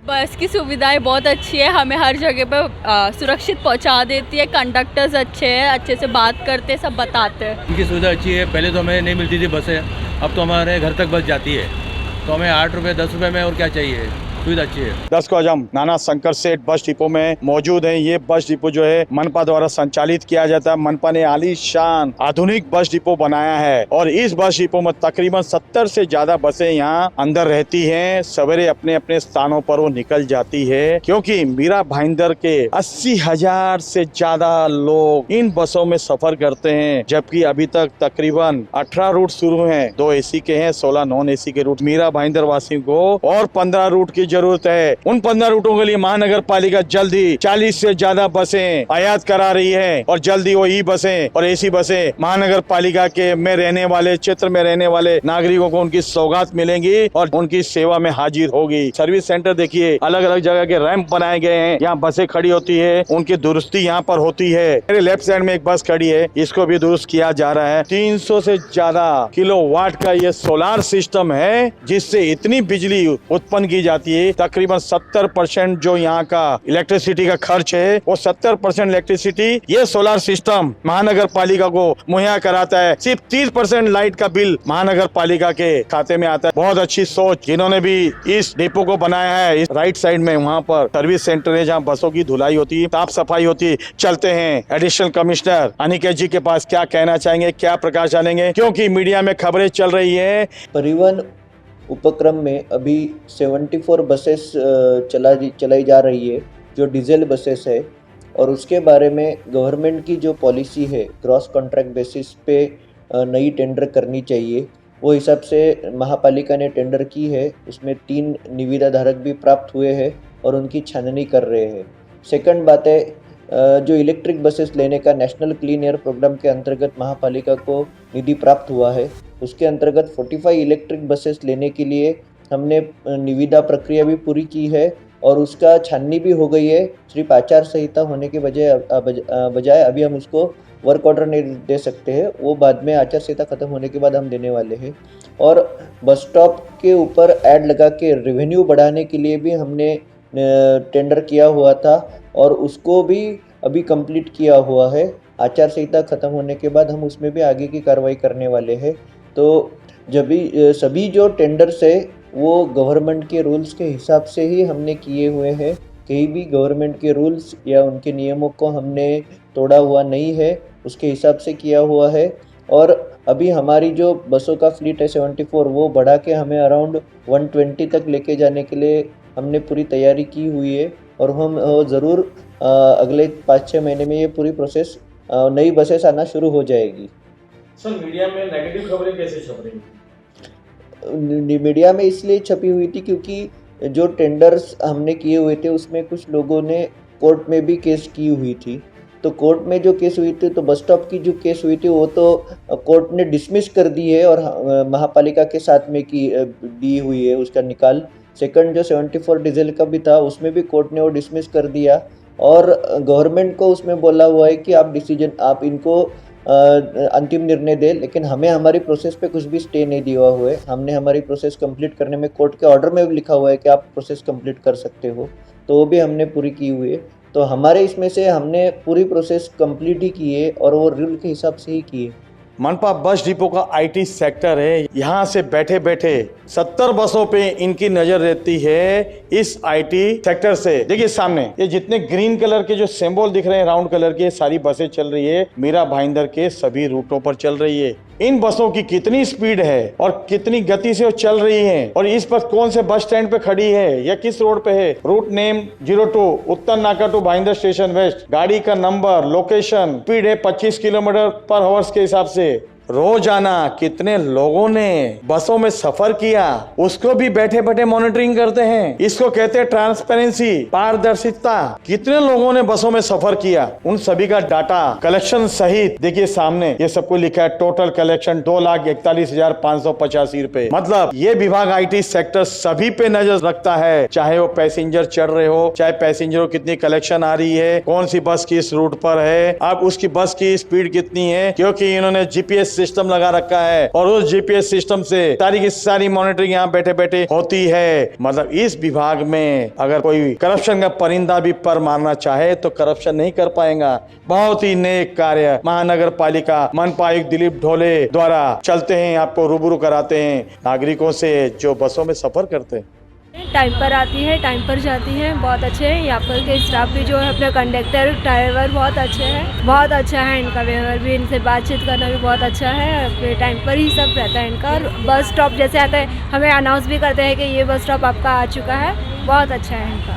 बस की सुविधाएं बहुत अच्छी है, हमें हर जगह पे सुरक्षित पहुंचा देती है। कंडक्टर्स अच्छे हैं, अच्छे से बात करते हैं, सब बताते हैं। इनकी सुविधा अच्छी है। पहले तो हमें नहीं मिलती थी बसें, अब तो हमारे घर तक बस जाती है, तो हमें 8 रुपये 10 रुपये में और क्या चाहिए। सुविधा अच्छी है। 10 को आज हम नाना शंकर सेठ बस डिपो में मौजूद हैं। ये बस डिपो जो है मनपा द्वारा संचालित किया जाता है। मनपा ने आलीशान आधुनिक बस डिपो बनाया है और इस बस डिपो में तकरीबन 70 से ज्यादा बसें यहाँ अंदर रहती हैं। सवेरे अपने अपने स्थानों पर वो निकल जाती है, क्योंकि मीरा भाईंदर के 80,000 से ज्यादा लोग इन बसों में सफर करते हैं, जबकि अभी तक तकरीबन 18 रूट शुरू हैं। 2 AC के हैं, 16 नॉन AC के रूट। मीरा भाईंदर वासियों को और 15 रूट की जरूरत है। उन 15 रूटों के लिए महानगर पालिका जल्द ही 40 से ज्यादा बसें आयात करा रही है और जल्द ही वो ई बसें और AC बसें महानगर पालिका के में रहने वाले क्षेत्र में रहने वाले नागरिकों को उनकी सौगात मिलेंगी और उनकी सेवा में हाजिर होगी। सर्विस सेंटर देखिए, अलग अलग जगह के रैंप बनाए गए हैं, यहाँ बसें खड़ी होती है, उनकी दुरुस्ती यहाँ पर होती है। मेरे लेफ्ट साइड में एक बस खड़ी है, इसको भी दुरुस्त किया जा रहा है। 300 से ज्यादा किलोवाट का ये सोलार सिस्टम है, जिससे इतनी बिजली उत्पन्न की जाती है। तकरीबन 70% जो यहाँ का इलेक्ट्रिसिटी का खर्च है, वो 70% इलेक्ट्रिसिटी ये सोलार सिस्टम महानगर पालिका को मुहैया कराता है। सिर्फ 30% लाइट का बिल महानगर पालिका के खाते में आता है। बहुत अच्छी सोच जिन्होंने भी इस डिपो को बनाया है। इस राइट साइड में वहाँ पर सर्विस सेंटर है, जहाँ बसों की धुलाई होती है, साफ सफाई होती है। चलते हैं एडिशनल कमिश्नर अनिकेत जी के पास, क्या कहना चाहेंगे, क्या प्रकाश डालेंगे, क्योंकि मीडिया में खबरें चल रही है। परिवहन उपक्रम में अभी 74 बसेस चलाई जा रही है, जो डीजल बसेस है, और उसके बारे में गवर्नमेंट की जो पॉलिसी है क्रॉस कॉन्ट्रैक्ट बेसिस पे नई टेंडर करनी चाहिए, वो हिसाब से महापालिका ने टेंडर की है। उसमें 3 निविदा धारक भी प्राप्त हुए हैं और उनकी छाननी कर रहे हैं। सेकंड बात है, जो इलेक्ट्रिक बसेस लेने का नेशनल क्लीन एयर प्रोग्राम के अंतर्गत महापालिका को निधि प्राप्त हुआ है। उसके अंतर्गत 45 इलेक्ट्रिक बसेस लेने के लिए हमने निविदा प्रक्रिया भी पूरी की है और उसका छाननी भी हो गई है। सिर्फ आचार संहिता होने के बजाय अभी हम उसको वर्क ऑर्डर नहीं दे सकते हैं, वो बाद में आचार संहिता खत्म होने के बाद हम देने वाले हैं। और बस स्टॉप के ऊपर ऐड लगा के रेवेन्यू बढ़ाने के लिए भी हमने टेंडर किया हुआ था और उसको भी अभी कंप्लीट किया हुआ है। आचार संहिता खत्म होने के बाद हम उसमें भी आगे की कार्रवाई करने वाले हैं। तो जब भी सभी जो टेंडर्स है वो गवर्नमेंट के रूल्स के हिसाब से ही हमने किए हुए हैं। कहीं भी गवर्नमेंट के रूल्स या उनके नियमों को हमने तोड़ा हुआ नहीं है, उसके हिसाब से किया हुआ है। और अभी हमारी जो बसों का फ्लीट है 74, वो बढ़ा के हमें अराउंड 120 तक लेके जाने के लिए हमने पूरी तैयारी की हुई है और हम ज़रूर अगले 5-6 महीने में ये पूरी प्रोसेस नई बसेस आना शुरू हो जाएगी। सर, मीडिया में नेगेटिव खबरें कैसे छप रही हैं? मीडिया में इसलिए छपी हुई थी क्योंकि जो टेंडर्स हमने किए हुए थे उसमें कुछ लोगों ने कोर्ट में भी केस की हुई थी। तो कोर्ट में जो केस हुई थी, तो बस स्टॉप की जो केस हुई थी वो तो कोर्ट ने डिसमिस कर दी है और महापालिका के साथ में दी हुई है उसका निकाल। सेकंड जो 74 डीजल का भी था, उसमें भी कोर्ट ने वो डिसमिस कर दिया और गवर्नमेंट को उसमें बोला हुआ है कि आप इनको अंतिम निर्णय दे, लेकिन हमें हमारी प्रोसेस पे कुछ भी स्टे नहीं दिया हुआ है। हमने हमारी प्रोसेस कंप्लीट करने में कोर्ट के ऑर्डर में भी लिखा हुआ है कि आप प्रोसेस कंप्लीट कर सकते हो, तो वो भी हमने पूरी की हुई है। तो हमारे इसमें से हमने पूरी प्रोसेस कंप्लीट ही की है और वो रूल के हिसाब से ही की है। मनपा बस डिपो का IT सेक्टर है। यहाँ से बैठे बैठे 70 बसों पे इनकी नजर रहती है। इस IT सेक्टर से देखिए सामने ये जितने ग्रीन कलर के जो सिंबल दिख रहे हैं राउंड कलर के, सारी बसें चल रही है, मीरा भाईंदर के सभी रूटों पर चल रही है। इन बसों की कितनी स्पीड है और कितनी गति से वो चल रही है और इस बस कौन से बस स्टैंड पे खड़ी है या किस रोड पे है। रूट नेम 02 उत्तर नाका टू भाईंदर स्टेशन वेस्ट, गाड़ी का नंबर, लोकेशन, स्पीड है 25 किलोमीटर पर आवर्स के हिसाब से। रोजाना कितने लोगों ने बसों में सफर किया उसको भी बैठे बैठे मॉनिटरिंग करते हैं। इसको कहते हैं ट्रांसपेरेंसी, पारदर्शिता। कितने लोगों ने बसों में सफर किया, उन सभी का डाटा कलेक्शन सहित देखिए सामने ये सबको लिखा है। टोटल कलेक्शन 2,41,585 रुपए। मतलब ये विभाग IT सेक्टर सभी पे नजर रखता है, चाहे वो पैसेंजर चढ़ रहे हो, चाहे पैसेंजर को कितनी कलेक्शन आ रही है, कौन सी बस किस रूट पर है, अब उसकी बस की स्पीड कितनी है, क्योंकि इन्होंने GPS सिस्टम लगा रखा है और उस जीपीएस सिस्टम से सारी की सारी मॉनिटरिंग यहाँ बैठे बैठे होती है। मतलब इस विभाग में अगर कोई करप्शन का परिंदा भी पर मारना चाहे तो करप्शन नहीं कर पाएगा। बहुत ही नेक कार्य महानगर पालिका मनपा आयुक्त दिलीप ढोले द्वारा चलते हैं, आपको रूबरू कराते हैं नागरिकों से जो बसों में सफर करते हैं। टाइम पर आती है, टाइम पर जाती है, बहुत अच्छे हैं। यहाँ पर के स्टाफ भी जो है अपने कंडक्टर ड्राइवर बहुत अच्छे हैं, बहुत अच्छा है इनका व्यवहार भी, इनसे बातचीत करना भी बहुत अच्छा है। अपने टाइम पर ही सब रहता है इनका। और बस स्टॉप जैसे आता है हमें अनाउंस भी करते हैं कि ये बस स्टॉप आपका आ चुका है, बहुत अच्छा है इनका।